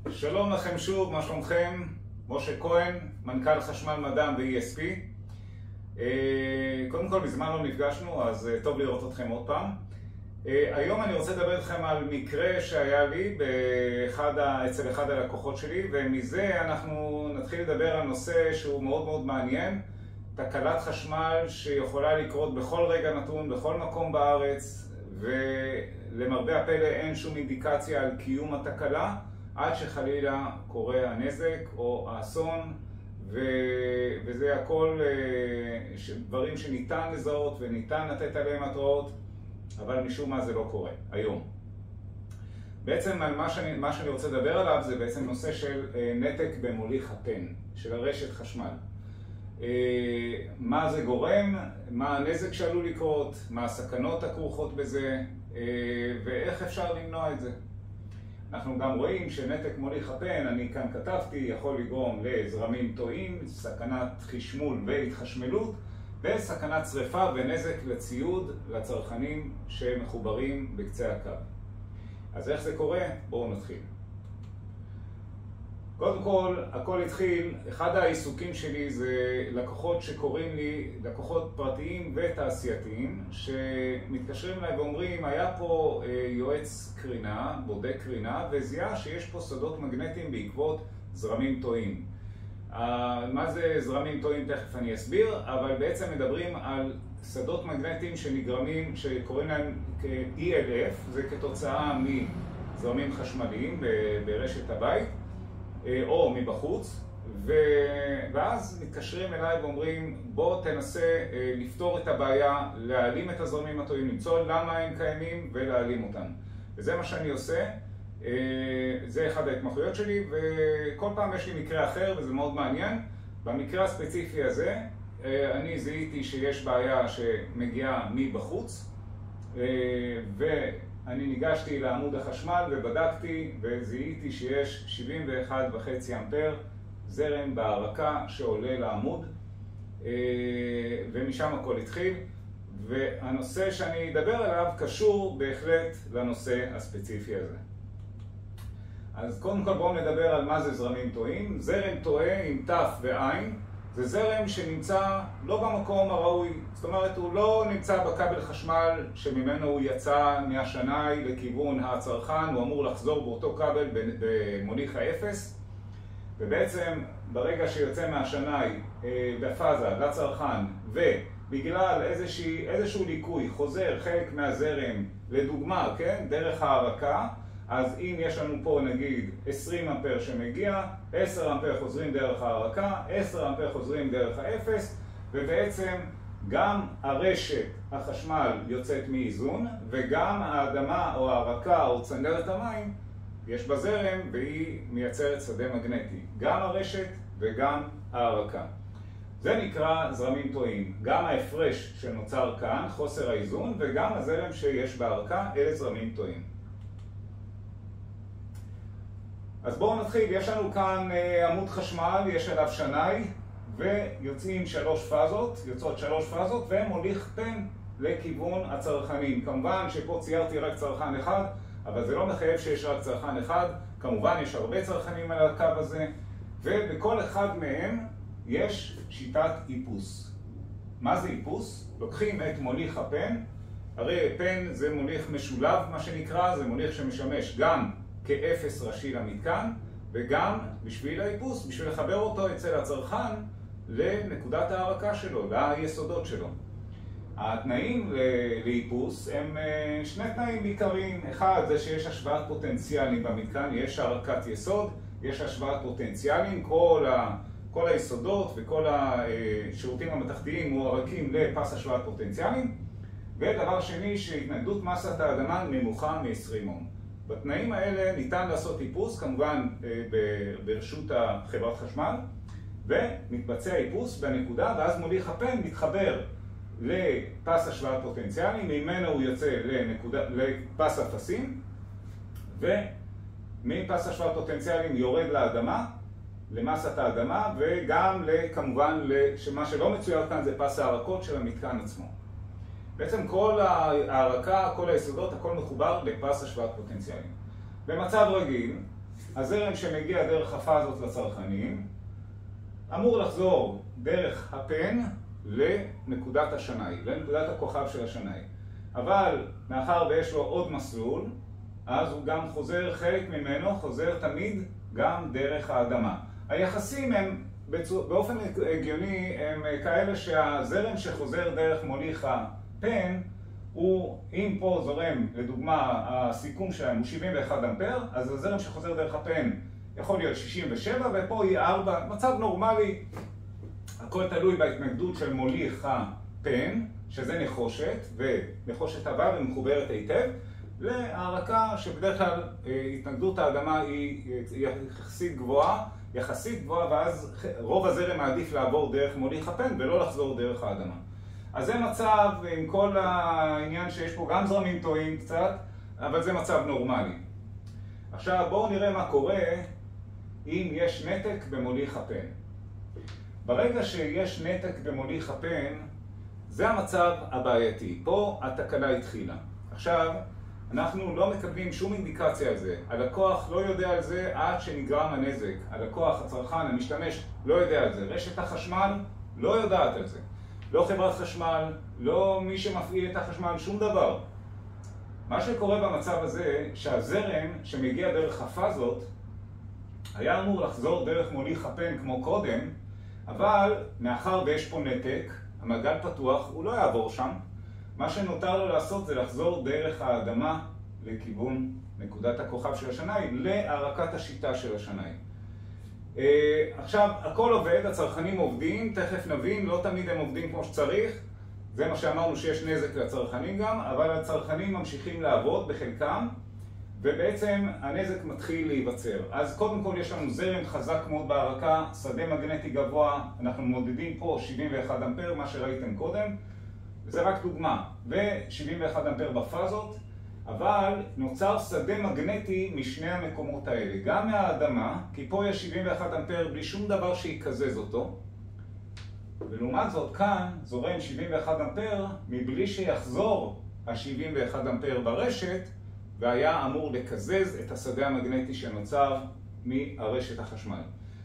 שלום לכם שוב, מה שלומכם? משה כהן, מנכ"ל חשמל מדעם ו-ESP. קודם כל, מזמן לא נפגשנו, אז טוב לראות אתכם עוד פעם. היום אני רוצה לדבר איתכם על מקרה שהיה לי אצל אחד הלקוחות שלי, ומזה אנחנו נתחיל לדבר על נושא שהוא מאוד מאוד מעניין. תקלת חשמל שיכולה לקרות בכל רגע נתון, בכל מקום בארץ, ולמרבה הפלא אין שום אינדיקציה על קיום התקלה, עד שחלילה קורה הנזק או האסון, וזה הכל דברים שניתן לזהות וניתן לתת עליהם התראות, אבל משום מה זה לא קורה היום. בעצם מה שאני רוצה לדבר עליו זה בעצם נושא של נתק במוליך הפן, של הרשת חשמל. מה זה גורם, מה הנזק שעלול לקרות, מה הסכנות הכרוכות בזה, ואיך אפשר למנוע את זה. אנחנו גם רואים שנתק מוליך הפן, אני כאן כתבתי, יכול לגרום לזרמים טועים, סכנת חשמול והתחשמלות, וסכנת שריפה ונזק לציוד, לצרכנים שמחוברים בקצה הקו. אז איך זה קורה? בואו נתחיל. קודם כל, הכל התחיל, אחד העיסוקים שלי זה לקוחות שקוראים לי, לקוחות פרטיים ותעשייתיים, שמתקשרים אליי ואומרים, היה פה יועץ קרינה, בודק קרינה, וזיהה שיש פה שדות מגנטיים בעקבות זרמים טועים. מה זה זרמים טועים? תכף אני אסביר, אבל בעצם מדברים על שדות מגנטיים שנגרמים, שקוראים להם ELF, זה כתוצאה מזרמים חשמליים ברשת הבית, או מבחוץ, ואז מתקשרים אליי ואומרים, בוא תנסה לפתור את הבעיה, להעלים את הזרמים הטועים, למצוא למה הם קיימים ולהעלים אותם. וזה מה שאני עושה, זה אחד ההתמחויות שלי, וכל פעם יש לי מקרה אחר וזה מאוד מעניין. במקרה הספציפי הזה, אני זיהיתי שיש בעיה שמגיעה מבחוץ, אני ניגשתי לעמוד החשמל ובדקתי וזיהיתי שיש 71.5 אמפר זרם בהערקה שעולה לעמוד, ומשם הכל התחיל, והנושא שאני אדבר עליו קשור בהחלט לנושא הספציפי הזה. אז קודם כל בואו נדבר על מה זה זרמים טועים. זרם טועה עם ת' ועין זה זרם שנמצא לא במקום הראוי, זאת אומרת הוא לא נמצא בכבל חשמל שממנו הוא יצא מהשנאי לכיוון הצרכן, הוא אמור לחזור באותו כבל במוליך האפס, ובעצם ברגע שיוצא מהשנאי בפאזה לצרכן ובגלל איזשהו ליקוי חוזר חלק מהזרם, לדוגמה, כן, דרך הערקה, אז אם יש לנו פה נגיד 20 אמפר שמגיע, 10 אמפר חוזרים דרך הערקה, 10 אמפר חוזרים דרך האפס, ובעצם גם הרשת החשמל יוצאת מאיזון, וגם האדמה או הערקה או צנרת המים יש בה זרם והיא מייצרת שדה מגנטי. גם הרשת וגם הערקה. זה נקרא זרמים טועים. גם ההפרש שנוצר כאן, חוסר האיזון, וגם הזרם שיש בערקה, אלה זרמים טועים. אז בואו נתחיל, יש לנו כאן עמוד חשמל, יש עליו שנאי, ויוצאים יוצאות שלוש פאזות, ומוליך פן לכיוון הצרכנים. כמובן שפה ציירתי רק צרכן אחד, אבל זה לא מחייב שיש רק צרכן אחד, כמובן יש הרבה צרכנים על הקו הזה, ובכל אחד מהם יש שיטת איפוס. מה זה איפוס? לוקחים את מוליך הפן, הרי פן זה מוליך משולב מה שנקרא, זה מוליך שמשמש גם כאפס ראשי למתקן, וגם בשביל האיפוס, בשביל לחבר אותו אצל הצרכן לנקודת הערקה שלו, ליסודות שלו. התנאים לאיפוס הם שני תנאים עיקריים. אחד זה שיש השוואת פוטנציאלים במתקן, יש הערקת יסוד, יש השוואת פוטנציאלים, כל היסודות וכל השירותים המתכתיים מוערקים לפס השוואת פוטנציאלים. ודבר שני, שהתנגדות מסת האדמה נמוכה מ-20 אום. בתנאים האלה ניתן לעשות איפוס, כמובן ברשות חברת חשמל, ומתבצע איפוס בנקודה, ואז מוליך הפן מתחבר לפס השוואת פוטנציאלים, ממנו הוא יוצא לפס אפסים, ומפס השוואת פוטנציאלים יורד לאדמה, למסת האדמה, וגם כמובן שמה שלא מצויר כאן זה פס הערקות של המתקן עצמו. בעצם כל הערקה, כל היסודות, הכל מחובר לפס השוואת פוטנציאלים. במצב רגיל, הזרם שמגיע דרך הפאזות לצרכנים אמור לחזור דרך הפן לנקודת השנאי, לנקודת הכוכב של השנאי. אבל מאחר ויש לו עוד מסלול, אז הוא גם חוזר, חלק ממנו חוזר תמיד גם דרך האדמה. היחסים הם באופן הגיוני הם כאלה שהזרם שחוזר דרך מוליך הפן הוא, אם פה זורם, לדוגמה, הסיכום שלהם הוא 71 אמפר, אז הזרם שחוזר דרך הפן יכול להיות 67, ופה היא 4, מצב נורמלי. הכל תלוי בהתנגדות של מוליך הפן, שזה נחושת, ונחושת עבה ומחוברת היטב, להערקה שבדרך כלל התנגדות האדמה היא יחסית גבוהה, ואז רוב הזרם מעדיף לעבור דרך מוליך הפן ולא לחזור דרך האדמה. אז זה מצב עם כל העניין שיש פה גם זרמים טועים קצת, אבל זה מצב נורמלי. עכשיו בואו נראה מה קורה אם יש נתק במוליך הפן. ברגע שיש נתק במוליך הפן, זה המצב הבעייתי. פה התקלה התחילה. עכשיו, אנחנו לא מקבלים שום אינדיקציה על זה. הלקוח לא יודע על זה עד שנגרם הנזק. הלקוח, הצרכן, המשתמש, לא יודע על זה. רשת החשמל לא יודעת על זה. לא חברת חשמל, לא מי שמפעיל את החשמל, שום דבר. מה שקורה במצב הזה, שהזרם שמגיע דרך הפאזות, היה אמור לחזור דרך מוליך הפן כמו קודם, אבל מאחר ויש פה נתק, המעגל פתוח, הוא לא יעבור שם. מה שנותר לו לעשות זה לחזור דרך האדמה לכיוון נקודת הכוכב של השנאי, להערקת השיטה של השנאי. עכשיו, הכל עובד, הצרכנים עובדים, תכף נבין, לא תמיד הם עובדים כמו שצריך. זה מה שאמרנו שיש נזק לצרכנים גם, אבל הצרכנים ממשיכים לעבוד בחלקם, ובעצם הנזק מתחיל להיווצר. אז קודם כל יש לנו זרם חזק מאוד בהערקה, שדה מגנטי גבוה, אנחנו מודדים פה 71 אמפר, מה שראיתם קודם, וזה רק דוגמה, ו-71 אמפר בפאזות, אבל נוצר שדה מגנטי משני המקומות האלה, גם מהאדמה, כי פה יש 71 אמפר בלי שום דבר שיקזז אותו, ולעומת זאת כאן זורם 71 אמפר מבלי שיחזור ה-71 אמפר ברשת, והיה אמור לקזז את השדה המגנטי שנוצר מהרשת החשמל.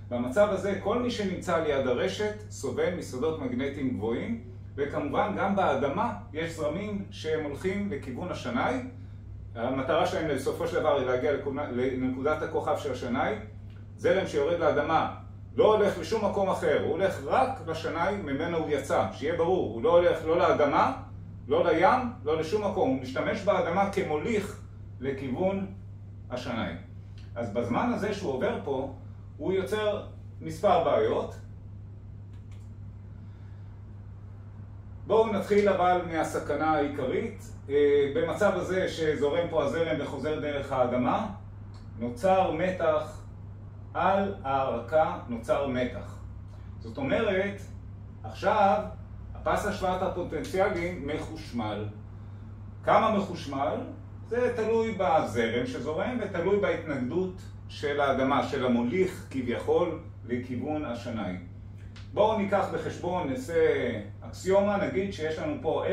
במצב הזה כל מי שנמצא ליד הרשת סובל משדות מגנטיים גבוהים, וכמובן גם באדמה יש זרמים שהם הולכים לכיוון השנאי. המטרה שלהם לסופו של דבר היא להגיע לנקודת הכוכב של השנאי. זרם שיורד לאדמה לא הולך לשום מקום אחר, הוא הולך רק לשנאי ממנו הוא יצא. שיהיה ברור, הוא לא הולך לא לאדמה, לא לים, לא לשום מקום. הוא משתמש באדמה כמוליך לכיוון השנאי. אז בזמן הזה שהוא עובר פה, הוא יוצר מספר בעיות. בואו נתחיל אבל מהסכנה העיקרית. במצב הזה שזורם פה הזרם וחוזר דרך האדמה, נוצר מתח על ההערקה, נוצר מתח. זאת אומרת, עכשיו הפס השוואת הפוטנציאלים מחושמל. כמה מחושמל? זה תלוי בזרם שזורם ותלוי בהתנגדות של האדמה, של המוליך כביכול לכיוון השנאי. בואו ניקח בחשבון, נעשה אקסיומה, נגיד שיש לנו פה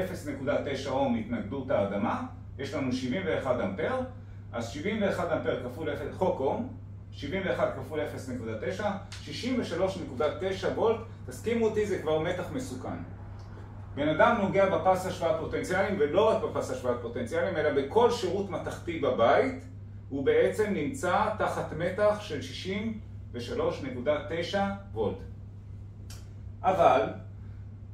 0.9 אום התנגדות האדמה, יש לנו 71 אמפר, אז 71 אמפר כפול חוק אום, 71 כפול 0.9, 63.9 וולט, תסכימו אותי, זה כבר מתח מסוכן. בן אדם נוגע בפס השוואת פוטנציאלים, ולא רק בפס השוואת פוטנציאלים, אלא בכל שירות מתכתי בבית, הוא בעצם נמצא תחת מתח של 63.9 וולט. אבל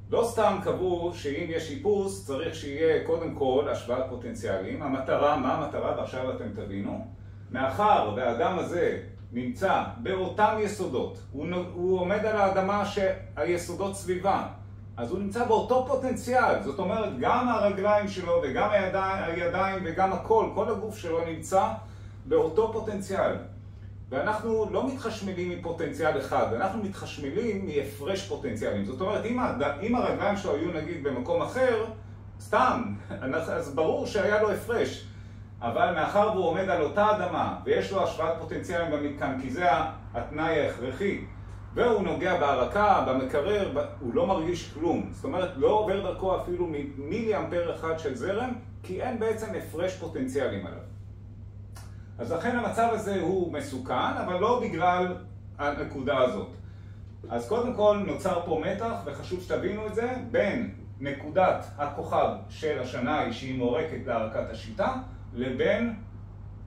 לא סתם קבעו שאם יש איפוס צריך שיהיה קודם כל השוואת פוטנציאלים. המטרה, מה המטרה? ועכשיו אתם תבינו. מאחר והאדם הזה נמצא באותם יסודות, הוא עומד על האדמה שהיסודות סביבה, אז הוא נמצא באותו פוטנציאל. זאת אומרת, גם הרגליים שלו וגם הידיים וגם הכל, כל הגוף שלו נמצא באותו פוטנציאל. ואנחנו לא מתחשמלים מפוטנציאל אחד, אנחנו מתחשמלים מהפרש פוטנציאלים. זאת אומרת, אם הרגליים שלו היו נגיד במקום אחר, סתם, אז ברור שהיה לו הפרש. אבל מאחר והוא עומד על אותה אדמה ויש לו השוואת פוטנציאלים במתקן, כי זה התנאי ההכרחי, והוא נוגע בהערקה, במקרר, הוא לא מרגיש כלום. זאת אומרת, לא עובר דרכו אפילו מילי אמפר אחד של זרם, כי אין בעצם הפרש פוטנציאלים עליו. אז לכן המצב הזה הוא מסוכן, אבל לא בגלל הנקודה הזאת. אז קודם כל נוצר פה מתח, וחשוב שתבינו את זה, בין נקודת הכוכב של השנאי שהיא מורקת להרקת השיטה, לבין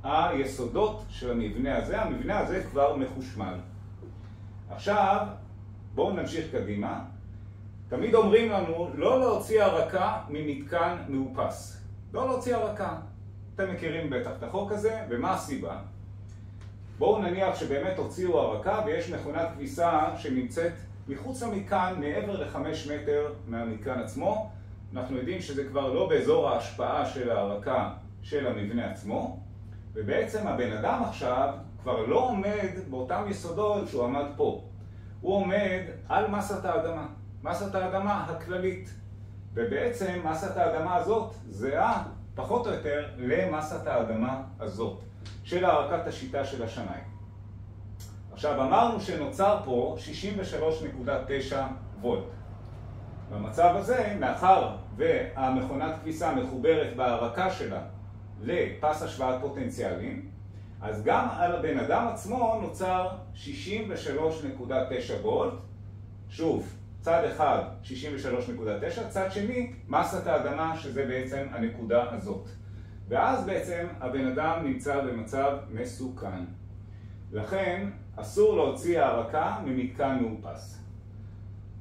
היסודות של המבנה הזה. המבנה הזה כבר מחושמל. עכשיו, בואו נמשיך קדימה. תמיד אומרים לנו לא להוציא הרקה ממתקן מאופס. לא להוציא הרקה. אתם מכירים בטח את החוק הזה, ומה הסיבה? בואו נניח שבאמת הוציאו הרקה ויש מכונת כביסה שנמצאת מחוץ למתקן, מעבר ל5 מטר מהמתקן עצמו. אנחנו יודעים שזה כבר לא באזור ההשפעה של הרקה של המבנה עצמו, ובעצם הבן אדם עכשיו כבר לא עומד באותם יסודות שהוא עמד פה. הוא עומד על מסת האדמה, מסת האדמה הכללית, ובעצם מסת האדמה הזאת זהה פחות או יותר למסת האדמה הזאת של הרקת השיטה של השנאי. עכשיו אמרנו שנוצר פה 63.9 וולט. במצב הזה, מאחר והמכונת כביסה מחוברת בהרקה שלה לפס השוואת פוטנציאלים, אז גם על הבן אדם עצמו נוצר 63.9 וולט. שוב, צד אחד 63.9, צד שני מסת האדמה, שזה בעצם הנקודה הזאת. ואז בעצם הבן אדם נמצא במצב מסוכן. לכן אסור להוציא הרקה ממתקן מאופס.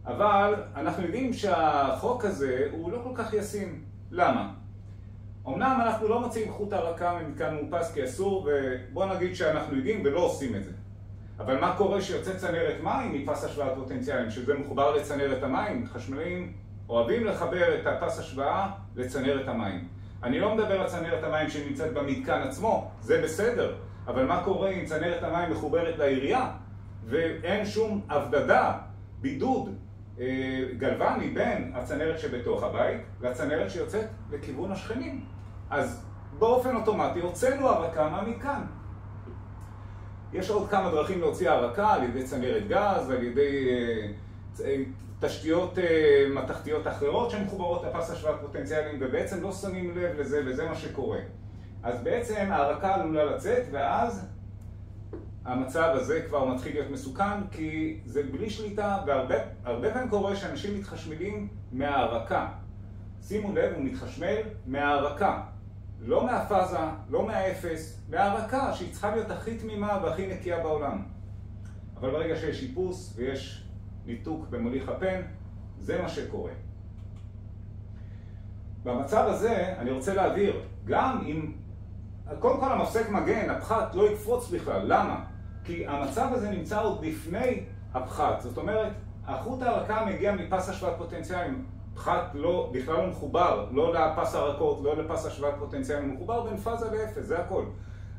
אבל אנחנו יודעים שהחוק הזה הוא לא כל כך ישים. למה? אמנם אנחנו לא מוציאים חוט הרקה ממתקן מאופס כי אסור, ובוא נגיד שאנחנו יודעים ולא עושים את זה. אבל מה קורה שיוצא צנרת מים מפס השוואת פוטנציאלים, שזה מחובר לצנרת המים? חשמליים אוהבים לחבר את הפס השוואה לצנרת המים. אני לא מדבר על צנרת המים שנמצאת במתקן עצמו, זה בסדר. אבל מה קורה אם צנרת המים מחוברת לעירייה ואין שום הבדדה, בידוד גלווני בין הצנרת שבתוך הבית לצנרת שיוצאת לכיוון השכנים? אז באופן אוטומטי הוצאנו הרקה מהמתקן. יש עוד כמה דרכים להוציא הרקה, על ידי צנרת גז, על ידי תשתיות מתכתיות אחרות שמחוברות לפס השוואת פוטנציאלים, ובעצם לא שמים לב לזה, וזה מה שקורה. אז בעצם ההרקה עלולה לצאת, ואז המצב הזה כבר מתחיל להיות מסוכן, כי זה בלי שליטה, והרבה פעמים קורה שאנשים מתחשמלים מההרקה. שימו לב, הוא מתחשמל מההרקה. לא מהפאזה, לא מהאפס, מההרקה שהיא צריכה להיות הכי תמימה והכי נקייה בעולם. אבל ברגע שיש איפוס ויש ניתוק במוליך הפן, זה מה שקורה. במצב הזה אני רוצה להבהיר, גם אם קודם כל המפסק מגן, הפחת לא יקפוץ בכלל. למה? כי המצב הזה נמצא עוד לפני הפחת. זאת אומרת, החוט ההרקה מגיע מפס השוואת פוטנציאלים. פחת בכלל לא מחובר, לא לפס הרקות, לא לפס השוואת פוטנציאלים, הוא מחובר בין פאזה לאפס, זה הכל.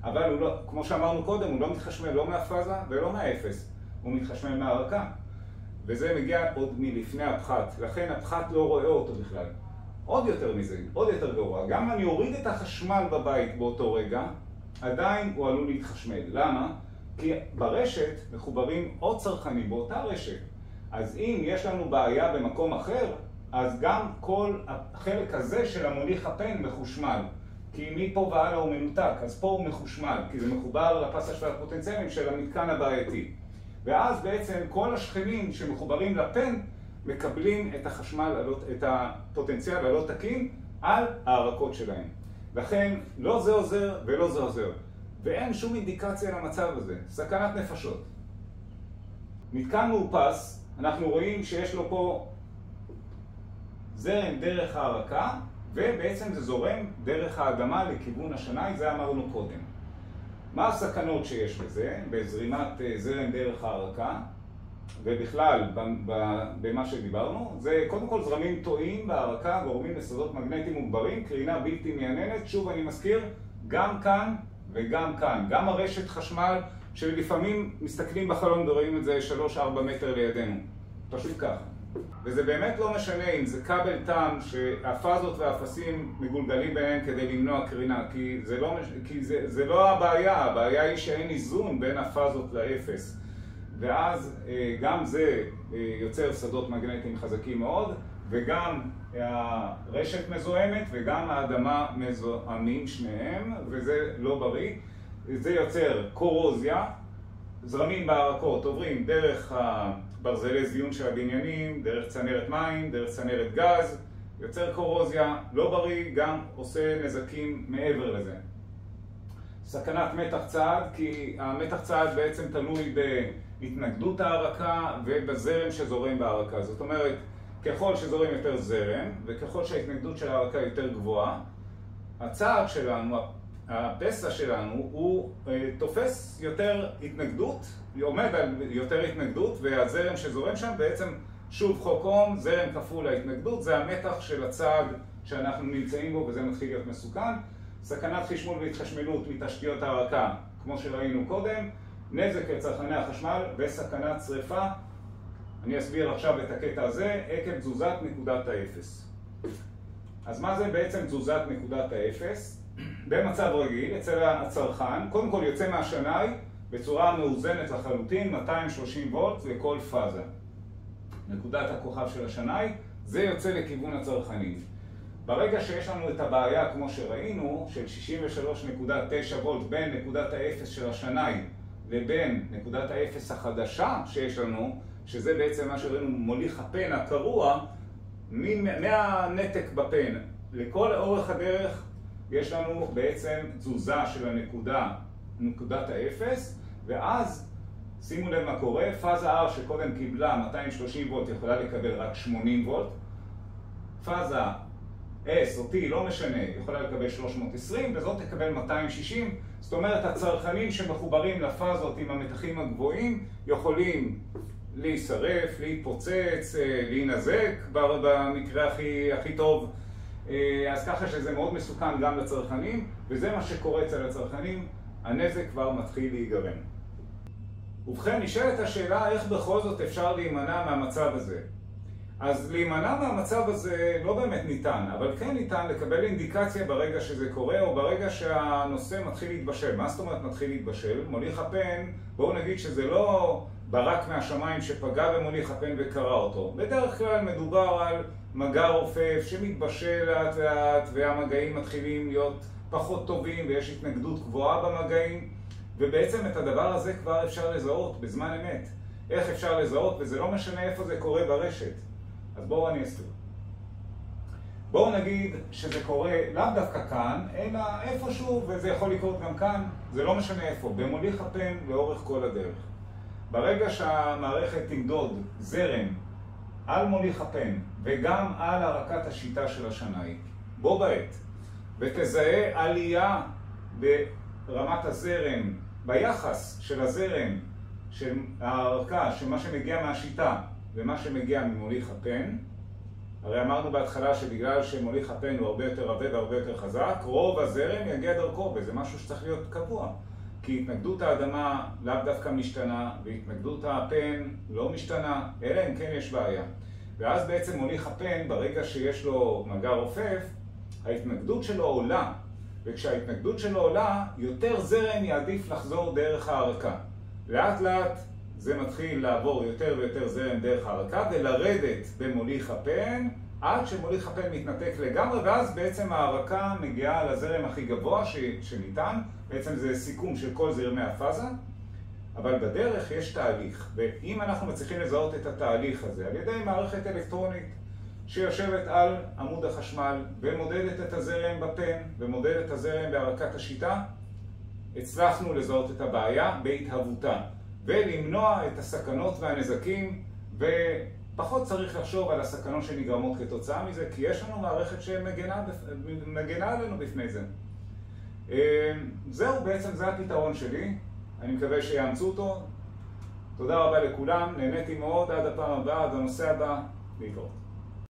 אבל הוא לא, כמו שאמרנו קודם, הוא לא מתחשמל לא מהפאזה ולא מהאפס, הוא מתחשמל מההרקה. וזה מגיע עוד מלפני הפחת, לכן הפחת לא רואה אותו בכלל. עוד יותר מזה, עוד יותר גרוע. גם אם אני אוריד את החשמל בבית באותו רגע, עדיין הוא עלול להתחשמל. למה? כי ברשת מחוברים עוד צרכנים באותה רשת. אז אם יש לנו בעיה במקום אחר, אז גם כל החלק הזה של המוליך הפן מחושמל. כי מפה והלאה הוא מנותק, אז פה הוא מחושמל, כי זה מחובר לפס השוואת פוטנציאלים של המתקן הבעייתי. ואז בעצם כל השכנים שמחוברים לפן מקבלים את החשמל, את הפוטנציאל הלא תקין על ההרקות שלהם. לכן לא זה עוזר ולא זה עוזר. ואין שום אינדיקציה למצב הזה. סכנת נפשות. מתקן מאופס, אנחנו רואים שיש לו פה זרם דרך ההרקה, ובעצם זה זורם דרך האדמה לכיוון השנאי, זה אמרנו קודם. מה הסכנות שיש בזה, בזרימת זרם דרך ההרקה, ובכלל במה שדיברנו? זה קודם כל זרמים טועים בהרקה, גורמים לסודות מגנטיים מוגברים, קרינה בלתי מייננת. שוב אני מזכיר, גם כאן וגם כאן. גם הרשת חשמל שלפעמים מסתכלים בחלון ורואים את זה 3-4 מטר לידינו. פשוט ככה. וזה באמת לא משנה אם זה כבל תם שהפאזות והאפסים מגולגלים ביניהם כדי למנוע קרינה, כי זה לא הבעיה, הבעיה היא שאין איזון בין הפאזות לאפס. ואז גם זה יוצר שדות מגנטיים חזקים מאוד, וגם הרשת מזוהמת וגם האדמה מזוהמים שניהם, וזה לא בריא. זה יוצר קורוזיה, זרמים בערקות עוברים דרך ברזלי זיון של הבניינים, דרך צנרת מים, דרך צנרת גז, יוצר קורוזיה, לא בריא, גם עושה נזקים מעבר לזה. סכנת מתח צעד, כי המתח צעד בעצם תלוי בהתנגדות הערקה ובזרם שזורם בערקה. זאת אומרת, ככל שזורם יותר זרם וככל שההתנגדות של הערקה יותר גבוהה, הצעד שלנו, הפסע שלנו, הוא תופס יותר התנגדות, עומד על יותר התנגדות, והזרם שזורם שם בעצם שוב חוק אום, זרם כפול ההתנגדות, זה המתח של הצעד שאנחנו נמצאים בו וזה מתחיל להיות מסוכן. סכנת חשמול והתחשמלות מתשתיות הערקה, כמו שראינו קודם, נזק לצרכני החשמל וסכנת שריפה. אני אסביר עכשיו את הקטע הזה, עקב תזוזת נקודת האפס. אז מה זה בעצם תזוזת נקודת האפס? במצב רגיל, אצל הצרכן, קודם כל יוצא מהשנאי בצורה מאוזנת לחלוטין, 230 וולט לכל פאזה. נקודת הכוכב של השנאי, זה יוצא לכיוון הצרכנים. ברגע שיש לנו את הבעיה, כמו שראינו, של 63.9 וולט בין נקודת האפס של השנאי לבין נקודת האפס החדשה שיש לנו, שזה בעצם מה שראינו מוליך הפן הקרוע, מהנתק בפן לכל אורך הדרך יש לנו בעצם תזוזה של נקודת האפס, ואז שימו לב מה קורה, פאזה R שקודם קיבלה 230 וולט יכולה לקבל רק 80 וולט, פאזה S או T לא משנה, יכולה לקבל 320 וזאת תקבל 260, זאת אומרת הצרכנים שמחוברים לפאזות עם המתחים הגבוהים יכולים להישרף, להתפוצץ, להינזק במקרה הכי טוב. אז ככה שזה מאוד מסוכן גם לצרכנים, וזה מה שקורה אצל הצרכנים, הנזק כבר מתחיל להיגרם. ובכן, נשאלת השאלה איך בכל זאת אפשר להימנע מהמצב הזה. אז להימנע מהמצב הזה לא באמת ניתן, אבל כן ניתן לקבל אינדיקציה ברגע שזה קורה, או ברגע שהנושא מתחיל להתבשל. מה זאת אומרת מתחיל להתבשל? מוליך הפן, בואו נגיד שזה לא ברק מהשמיים שפגע במוליך הפן וקרא אותו. בדרך כלל מדובר על מגע רופף שמתבשל לאט לאט, והמגעים מתחילים להיות פחות טובים, ויש התנגדות גבוהה במגעים, ובעצם את הדבר הזה כבר אפשר לזהות בזמן אמת. איך אפשר לזהות? וזה לא משנה איפה זה קורה ברשת. אז בואו אני אסביר. בואו נגיד שזה קורה לאו דווקא כאן, אלא איפשהו, וזה יכול לקרות גם כאן, זה לא משנה איפה, במוליך הפן לאורך כל הדרך. ברגע שהמערכת תמדוד זרם על מוליך הפן וגם על הרקת השיטה של השנאי, בו בעת, ותזהה עלייה ברמת הזרם, ביחס של הזרם, של ההרקה, של מה שמגיע מהשיטה ומה שמגיע ממוליך הפן, הרי אמרנו בהתחלה שבגלל שמוליך הפן הוא הרבה יותר רבה והרבה יותר חזק, רוב הזרם יגיע דרכו, וזה משהו שצריך להיות קבוע. כי התנגדות האדמה לאו דווקא משתנה, והתנגדות הפן לא משתנה, אלא אם כן יש בעיה. ואז בעצם מוליך הפן, ברגע שיש לו מגע רופף, ההתנגדות שלו עולה. וכשההתנגדות שלו עולה, יותר זרם יעדיף לחזור דרך ההרקה. לאט לאט זה מתחיל לעבור יותר ויותר זרם דרך ההרקה, ולרדת במוליך הפן, עד שמוליך הפן מתנתק לגמרי, ואז בעצם ההרקה מגיעה לזרם הכי גבוה שניתן. בעצם זה סיכום של כל זרמי הפאזה, אבל בדרך יש תהליך, ואם אנחנו מצליחים לזהות את התהליך הזה על ידי מערכת אלקטרונית שיושבת על עמוד החשמל ומודדת את הזרם בפן ומודדת את הזרם בהרקת השיטה, הצלחנו לזהות את הבעיה בהתהוותה ולמנוע את הסכנות והנזקים, ופחות צריך לחשוב על הסכנות שנגרמות כתוצאה מזה, כי יש לנו מערכת שמגנה עלינו בפני זה. זהו, בעצם זה הפתרון שלי, אני מקווה שיאמצו אותו. תודה רבה לכולם, נהניתי מאוד, עד הפעם הבאה, עד הנושא הבא, להתראות.